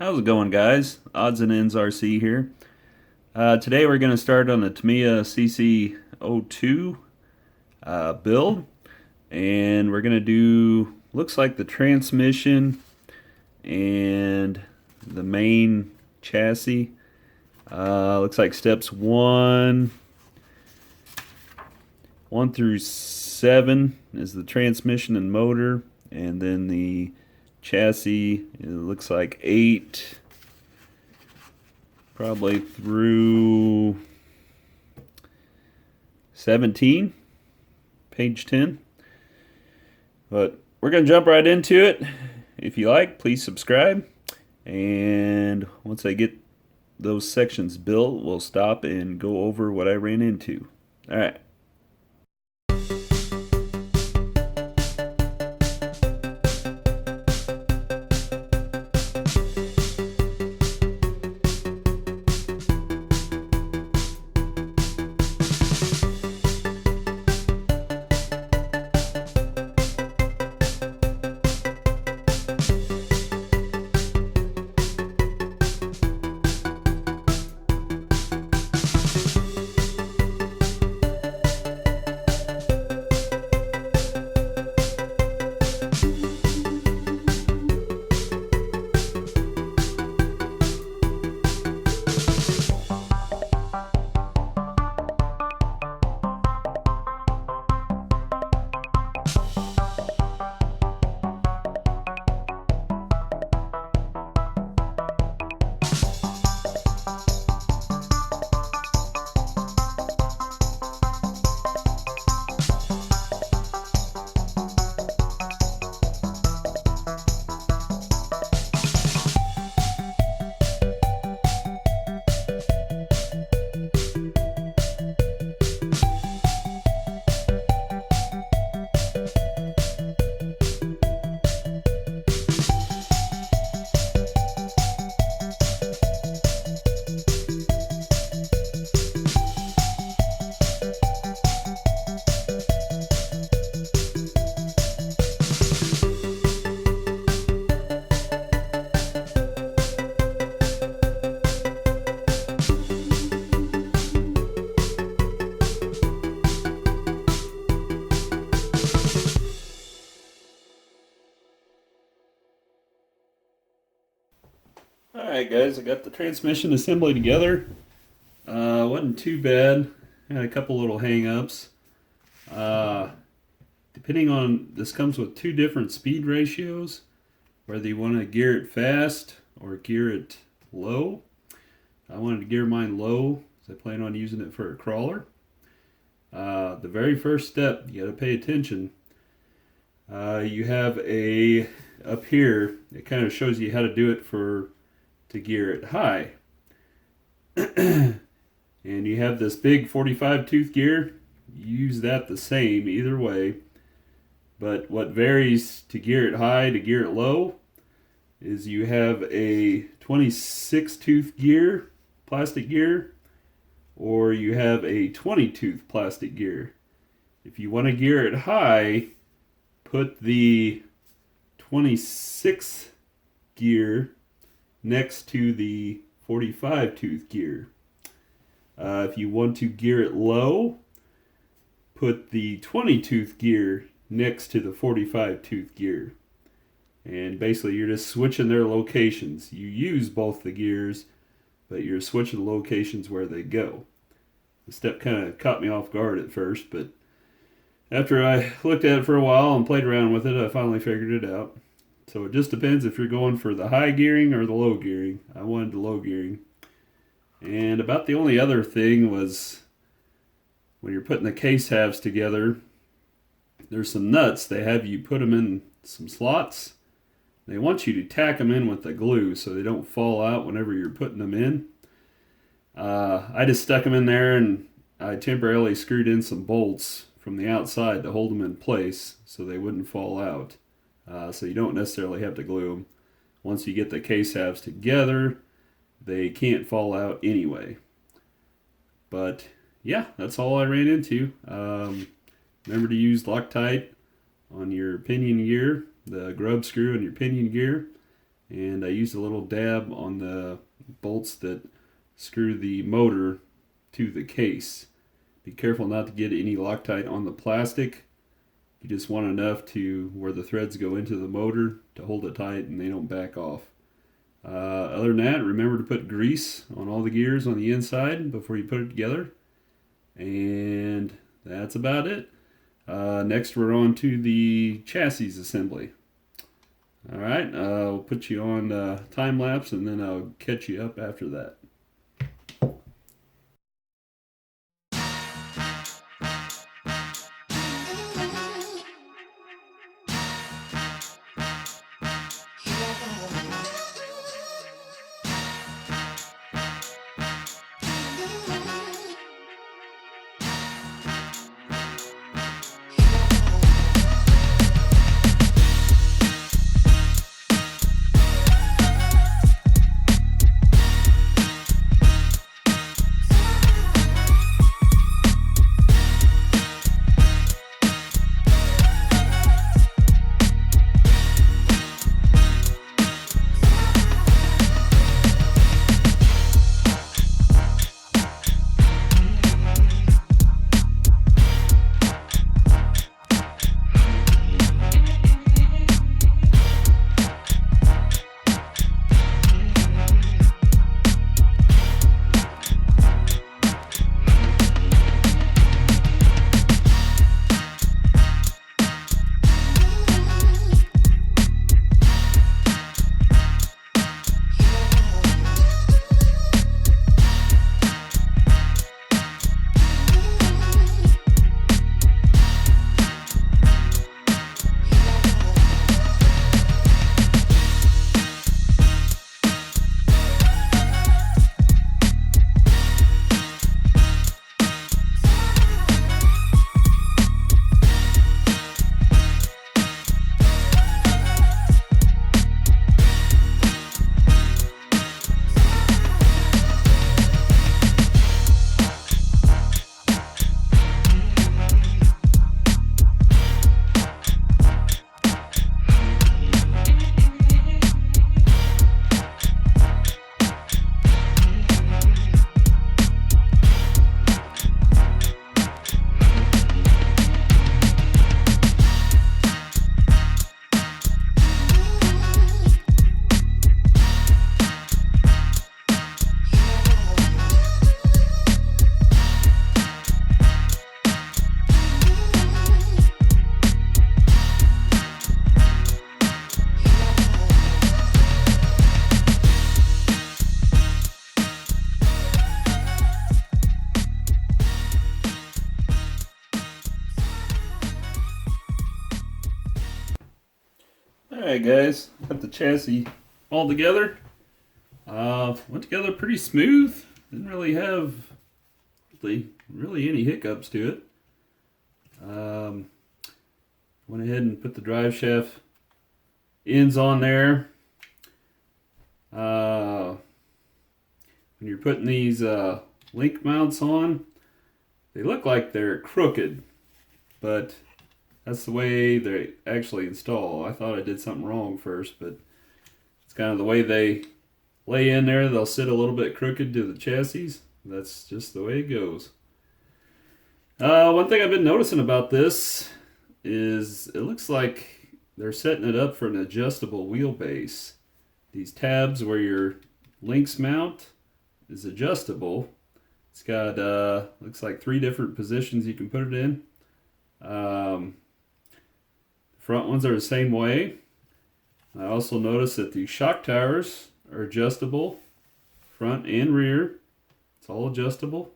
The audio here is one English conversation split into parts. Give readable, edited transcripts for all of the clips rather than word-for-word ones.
How's it going, guys? Odds and Ends RC here. Today we're going to start on the Tamiya CC-02 build, and we're going to do, looks like the transmission and the main chassis. Looks like steps one through 7 is the transmission and motor, and then the chassis, it looks like 8 probably through 17, page 10. But we're going to jump right into it. If you like, please subscribe. And once I get those sections built, we'll stop and go over what I ran into. All right. Alright guys, I got the transmission assembly together. Wasn't too bad. Had a couple little hang-ups. Uh, Depending on, this comes with two different speed ratios, whether you want to gear it fast or gear it low. I wanted to gear mine low, because I plan on using it for a crawler. The very first step, you got to pay attention. You have up here, it kind of shows you how to do it to gear it high. And you have this big 45 tooth gear. You use that the same either way. But what varies to gear it high to gear it low is you have a 26 tooth gear, plastic gear, or you have a 20 tooth plastic gear. If you want to gear it high, put the 26 gear next to the 45 tooth gear. If you want to gear it low, put the 20 tooth gear next to the 45 tooth gear. And basically you're just switching their locations. You use both the gears, but you're switching the locations where they go. The step kind of caught me off guard at first, but after I looked at it for a while and played around with it, I finally figured it out. So it just depends if you're going for the high gearing or the low gearing. I wanted the low gearing. And about the only other thing was when you're putting the case halves together, there's some nuts. They have you put them in some slots. They want you to tack them in with the glue so they don't fall out whenever you're putting them in. I just stuck them in there and I temporarily screwed in some bolts from the outside to hold them in place so they wouldn't fall out. So you don't necessarily have to glue them. Once you get the case halves together, they can't fall out anyway. But yeah, that's all I ran into. Remember to use Loctite on your pinion gear, the grub screw on your pinion gear. and I used a little dab on the bolts that screw the motor to the case. Be careful not to get any Loctite on the plastic. You just want enough to where the threads go into the motor to hold it tight and they don't back off. Other than that, remember to put grease on all the gears on the inside before you put it together. And that's about it. Next, we're on to the chassis assembly. All right, we'll put you on time lapse and then I'll catch you up after that. Alright guys, got the chassis all together. Went together pretty smooth. Didn't really have really any hiccups to it. Went ahead and put the drive shaft ends on there. When you're putting these link mounts on, they look like they're crooked, but that's the way they actually install. I thought I did something wrong first, but it's kind of the way they lay in there. They'll sit a little bit crooked to the chassis. That's just the way it goes. One thing I've been noticing about this is it looks like they're setting it up for an adjustable wheelbase. These tabs where your links mount is adjustable. It's got looks like 3 different positions you can put it in. Front ones are the same way. I also noticed that the shock towers are adjustable, front and rear. It's all adjustable.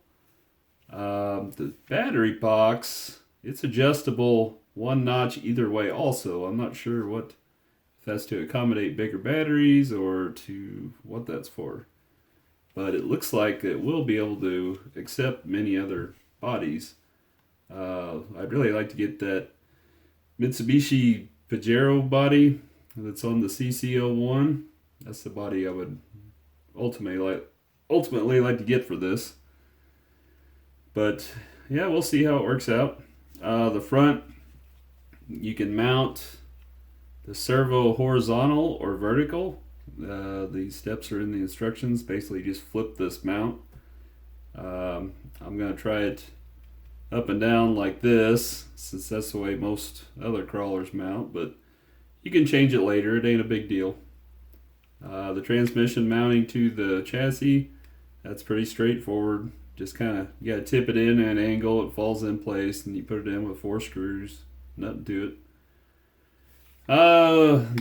The battery box, it's adjustable 1 notch either way also. I'm not sure if that's to accommodate bigger batteries or to what that's for. But it looks like it will be able to accept many other bodies. I'd really like to get that Mitsubishi Pajero body that's on the CC-01. That's the body I would ultimately like to get for this. But yeah, we'll see how it works out. The front, you can mount the servo horizontal or vertical, The steps are in the instructions. Basically, just flip this mount. I'm going to try it up and down like this, since that's the way most other crawlers mount, but you can change it later. It ain't a big deal. The transmission mounting to the chassis, that's pretty straightforward. Just kind of, you gotta tip it in at an angle, it falls in place, and you put it in with 4 screws. Nothing to it.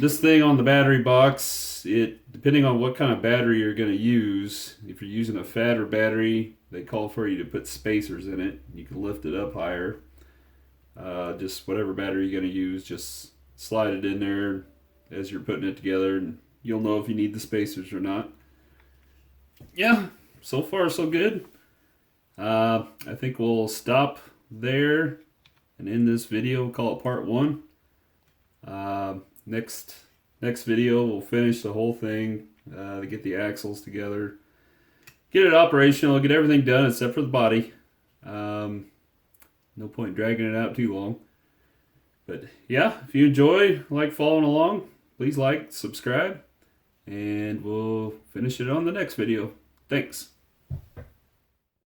This thing on the battery box, depending on what kind of battery you're going to use, if you're using a fatter battery, they call for you to put spacers in it. You can lift it up higher. Just whatever battery you're going to use, just slide it in there as you're putting it together, and you'll know if you need the spacers or not. Yeah, so far so good. I think we'll stop there and end this video. We'll call it part 1. Next video we'll finish the whole thing, to get the axles together, get it operational, get everything done except for the body. No point dragging it out too long. But yeah, if you enjoy, like following along, please like, subscribe, and we'll finish it on the next video. Thanks.